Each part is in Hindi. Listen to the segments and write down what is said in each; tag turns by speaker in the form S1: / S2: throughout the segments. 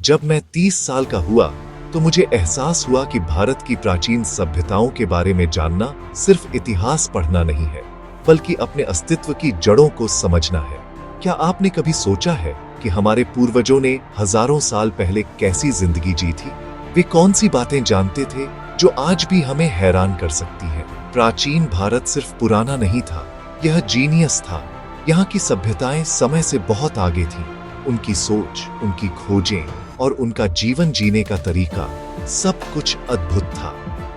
S1: जब मैं 30 साल का हुआ तो मुझे एहसास हुआ कि भारत की प्राचीन सभ्यताओं के बारे में जानना सिर्फ इतिहास पढ़ना नहीं है, बल्कि अपने अस्तित्व की जड़ों को समझना है। क्या आपने कभी सोचा है कि हमारे पूर्वजों ने हजारों साल पहले कैसी जिंदगी जी थी? वे कौन सी बातें जानते थे जो आज भी हमें हैरान कर सकती हैं? प्राचीन भारत सिर्फ पुराना नहीं था, यह जीनियस था। यहाँ की सभ्यताएं समय से बहुत आगे थीं। उनकी सोच, उनकी खोजें और उनका जीवन जीने का तरीका सब कुछ अद्भुत था।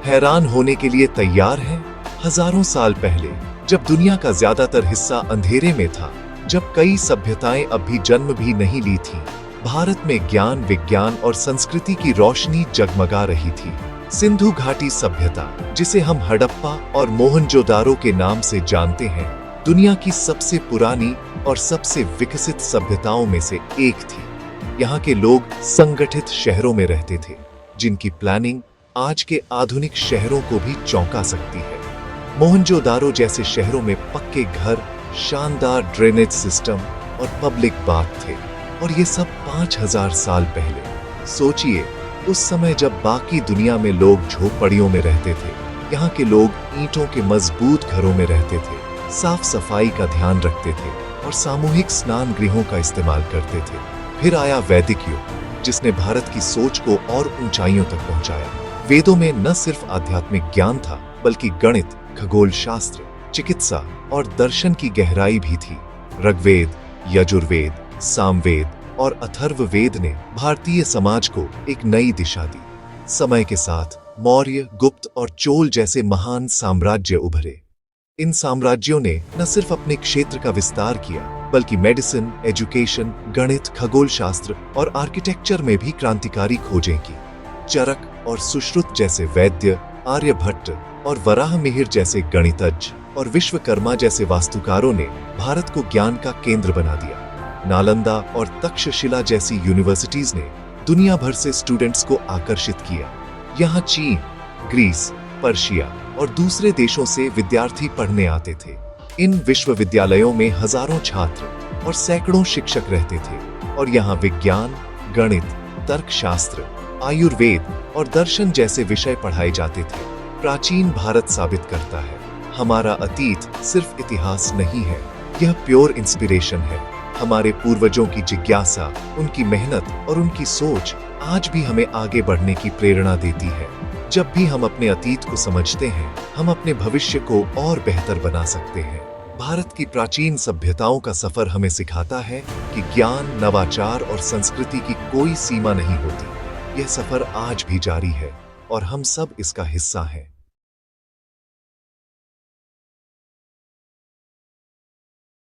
S1: हैरान होने के लिए तैयार हैं? हजारों साल पहले, जब दुनिया का ज्यादातर हिस्सा अंधेरे में था, जब कई सभ्यताएं अभी जन्म भी नहीं ली थीं, भारत में ज्ञान, विज्ञान और संस्कृति की रोशनी जगमगा रही थी। सिंधु घाटी सभ्यता, जिसे हम हड़प्पा और मोहनजोदारो के नाम से जानते हैं, दुनिया की सबसे पुरानी और सबसे विकसित सभ्यताओं में से एक थी। यहाँ के लोग संगठित शहरों में रहते थे, जिनकी प्लानिंग आज के आधुनिक शहरों को भी चौंका सकती है। मोहनजोदारो जैसे शहरों में पक्के घर, शानदार ड्रेनेज सिस्टम और पब्लिक बाथ थे, और ये सब 5000 साल पहले। सोचिए, उस समय जब बाकी दुनिया में लोग झोपड़ियों में रहते थे, यहाँ के लोग ईंटों के मजबूत घरों में रहते थे, साफ सफाई का ध्यान रखते थे और सामूहिक स्नान गृहों का इस्तेमाल करते थे। फिर आया वैदिक युग, जिसने भारत की सोच को और ऊंचाइयों तक पहुंचाया। वेदों में न सिर्फ आध्यात्मिक ज्ञान था, बल्कि गणित, खगोल शास्त्र, चिकित्सा और दर्शन की गहराई भी थी। ऋग्वेद, यजुर्वेद, सामवेद और अथर्ववेद ने भारतीय समाज को एक नई दिशा दी। समय के साथ मौर्य, गुप्त और चोल जैसे महान साम्राज्य उभरे। इन साम्राज्यों ने न सिर्फ अपने क्षेत्र का विस्तार किया, बल्कि मेडिसिन, एजुकेशन, गणित, खगोल शास्त्र और आर्किटेक्चर में भी क्रांतिकारी खोजें की। चरक और सुश्रुत जैसे वैद्य, आर्यभट्ट और वराहमिहिर जैसे गणितज्ञ और विश्वकर्मा जैसे वास्तुकारों ने भारत को ज्ञान का केंद्र बना दिया। नालंदा और तक्षशिला जैसी यूनिवर्सिटीज ने दुनिया भर से स्टूडेंट्स को आकर्षित किया। यहाँ चीन, ग्रीस, पर्शिया और दूसरे देशों से विद्यार्थी पढ़ने आते थे। इन विश्वविद्यालयों में हजारों छात्र और सैकड़ों शिक्षक रहते थे, और यहाँ विज्ञान, गणित, तर्कशास्त्र, आयुर्वेद और दर्शन जैसे विषय पढ़ाए जाते थे। प्राचीन भारत साबित करता है, हमारा अतीत सिर्फ इतिहास नहीं है, यह प्योर इंस्पिरेशन है। हमारे पूर्वजों की जिज्ञासा, उनकी मेहनत और उनकी सोच आज भी हमें आगे बढ़ने की प्रेरणा देती है। जब भी हम अपने अतीत को समझते हैं, हम अपने भविष्य को और बेहतर बना सकते हैं। भारत की प्राचीन सभ्यताओं का सफर हमें सिखाता है कि ज्ञान, नवाचार और संस्कृति की कोई सीमा नहीं होती। यह सफर आज भी जारी है और हम सब इसका हिस्सा हैं।